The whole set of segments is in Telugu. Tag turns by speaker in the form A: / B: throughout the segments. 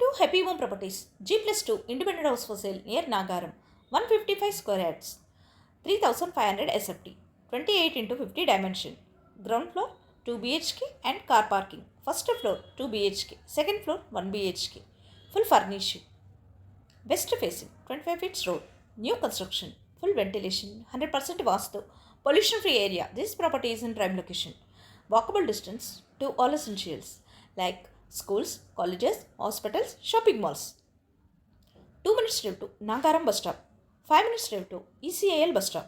A: to Happy Home Properties. G+2 independent house for sale near Nagaram. 155 square yards. 3500 SFT. 28 into 50 dimension. Ground floor 2 BHK and car parking. First floor 2 BHK. Second floor 1 BHK. Full furnished. West facing 25 feet road. New construction. Full ventilation. 100% vastu. Pollution free area. This property is in prime location. Walkable distance to all essentials like schools, colleges, hospitals, shopping malls. 2 minutes drive to Nagaram bus stop. 5 minutes drive to ECAL bus stop.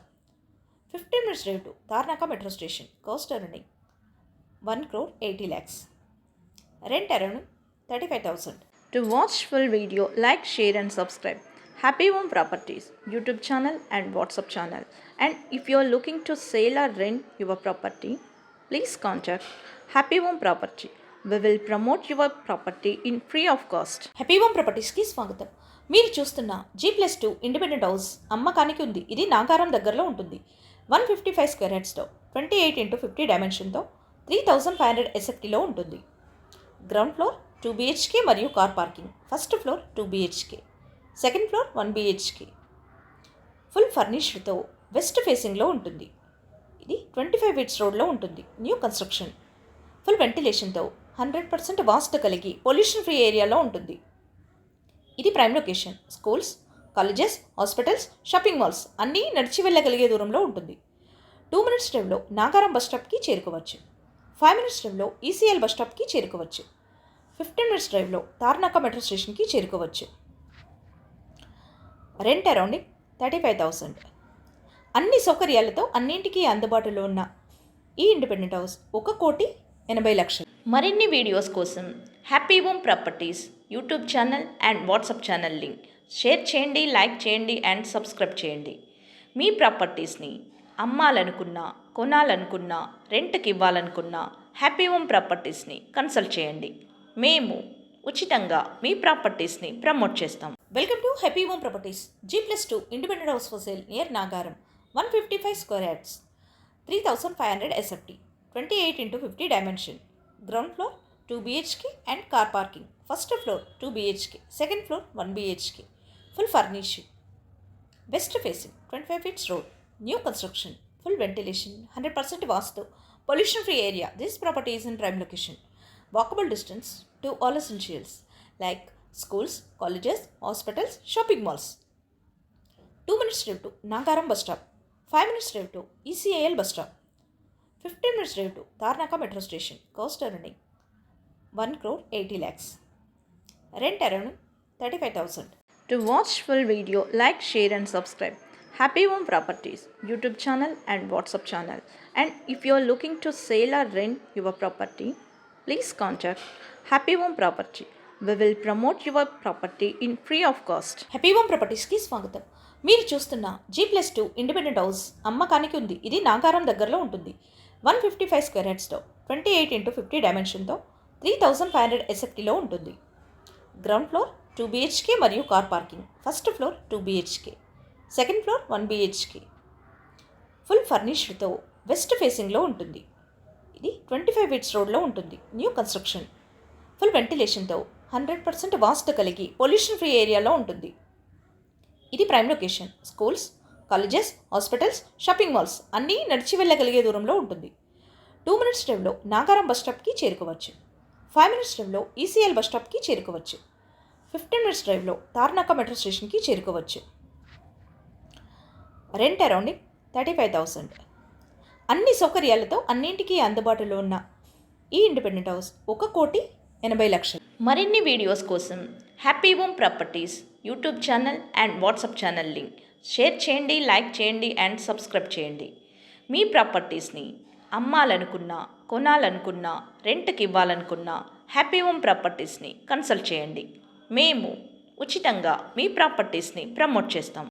A: 15 minutes drive to Tarnaka metro station. Cost earning 1 crore 80 lakhs. Rent around 35,000. To watch full video, like, share and subscribe. Happy Home Properties YouTube channel and WhatsApp channel. And if you are looking to sell or rent your property, please contact Happy Home Property. We will promote your property in free of cost. Happy Home Properties కి స్వాగతం. మీరు చూస్తున్న G+2 ఇండిపెండెంట్ హౌస్ అమ్మకానికి ఉంది. ఇది నాగారం దగ్గరలో ఉంటుంది. 155 స్క్వేర్ యార్డ్స్తో 28 into 50 డైమెన్షన్తో 3500 SFTలో ఉంటుంది. గ్రౌండ్ ఫ్లోర్ 2 BHK మరియు car parking. First floor 2 BHK. Second floor 1 BHK. Full ఫర్నిష్డ్తో వెస్ట్ ఫేసింగ్లో ఉంటుంది. ఇది 25 ఫీట్స్ రోడ్లో ఉంటుంది. New construction. ఫుల్ వెంటిలేషన్తో 100% వాస్తు కలిగి పొల్యూషన్ ఫ్రీ ఏరియాలో ఉంటుంది. ఇది prime location. Schools, colleges, hospitals, shopping malls అన్నీ నడిచి వెళ్ళగలిగే దూరంలో ఉంటుంది. 2 minutes డ్రైవ్లో నాగారం బస్ స్టాప్కి చేరుకోవచ్చు. 5 minutes డ్రైవ్లో ఈసీఎల్ బస్ స్టాప్కి చేరుకోవచ్చు. 15 minutes డ్రైవ్లో తార్నాక మెట్రో స్టేషన్కి చేరుకోవచ్చు. రెంట్ అరౌండింగ్ 35,000. అన్ని సౌకర్యాలతో అన్నింటికీ అందుబాటులో ఉన్న ఈ ఇండిపెండెంట్ హౌస్ 1,80,00,000. మరిన్ని వీడియోస్ కోసం happy home properties YouTube channel and WhatsApp channel link share చేయండి, లైక్ చేయండి అండ్ సబ్స్క్రైబ్ చేయండి. మీ ప్రాపర్టీస్ని అమ్మాలనుకున్నా, కొనాలనుకున్నా, రెంట్కి ఇవ్వాలనుకున్నా హ్యాపీ హోమ్ ప్రాపర్టీస్ని కన్సల్ట్ చేయండి. మేము ఉచితంగా మీ ప్రాపర్టీస్ని ప్రమోట్ చేస్తాం. Welcome to happy home properties. G+2 independent house for sale near Nagaram. 155 square yards. 3500 SFT. 28 into 50 dimension. Ground floor 2 BHK and car parking. First floor 2 BHK. Second floor 1 BHK. Full furnished. West facing 25 feet road. New construction. Full ventilation. 100% vastu. Pollution free area. This property is in prime location. Walkable distance to all essentials like schools, colleges, hospitals, shopping malls. 2 minutes drive to Nagaram bus stop. 5 minutes drive to ECAL bus stop. 15 minutes drive to Tarnaka metro station. Cost earning 1 crore 80 lakhs. Rent around 35,000. To watch full video, like, share and subscribe. Happy Home Properties YouTube channel and WhatsApp channel. And if you are looking to sell or rent your property, please contact Happy Home Property. We will promote your property in free of cost. Happy Home Properties కి స్వాగతం. మీరు చూస్తున్న G+2 ఇండిపెండెంట్ హౌస్ అమ్మకానికి ఉంది. ఇది నాగారం దగ్గరలో ఉంటుంది. 155 స్క్వేర్ యార్డ్స్తో 28 into 50 డైమెన్షన్తో 3500 SFTలో ఉంటుంది. గ్రౌండ్ ఫ్లోర్ 2 BHK మరియు car parking. First floor 2 BHK. Second floor 1 BHK. Full ఫర్నిష్డ్తో వెస్ట్ ఫేసింగ్లో ఉంటుంది. ఇది 25 ఫీట్స్ రోడ్లో ఉంటుంది. New construction. ఫుల్ వెంటిలేషన్తో 100% వాస్తు కలిగి పొల్యూషన్ ఫ్రీ ఏరియాలో ఉంటుంది. ఇది prime location. Schools, colleges, hospitals, shopping malls అన్నీ నడిచి వెళ్ళగలిగే దూరంలో ఉంటుంది. 2 minutes డ్రైవ్లో నాగారం బస్ స్టాప్కి చేరుకోవచ్చు. 5 minutes డ్రైవ్లో ఈసీఎల్ బస్ స్టాప్కి చేరుకోవచ్చు. 15 minutes డ్రైవ్లో తార్నాక మెట్రో స్టేషన్కి చేరుకోవచ్చు. రెంట్ అరౌండింగ్ 35,000. అన్ని సౌకర్యాలతో అన్నింటికీ అందుబాటులో ఉన్న ఈ ఇండిపెండెంట్ హౌస్ 1,80,00,000. మరిన్ని వీడియోస్ కోసం happy home properties YouTube channel and WhatsApp channel link share చేయండి, లైక్ చేయండి అండ్ సబ్స్క్రైబ్ చేయండి. మీ ప్రాపర్టీస్ని అమ్మాలనుకున్నా, కొనాలనుకున్నా, రెంట్కి ఇవ్వాలనుకున్నా హ్యాపీ హోమ్ ప్రాపర్టీస్ని కన్సల్ట్ చేయండి. మేము ఉచితంగా మీ ప్రాపర్టీస్ని ప్రమోట్ చేస్తాం.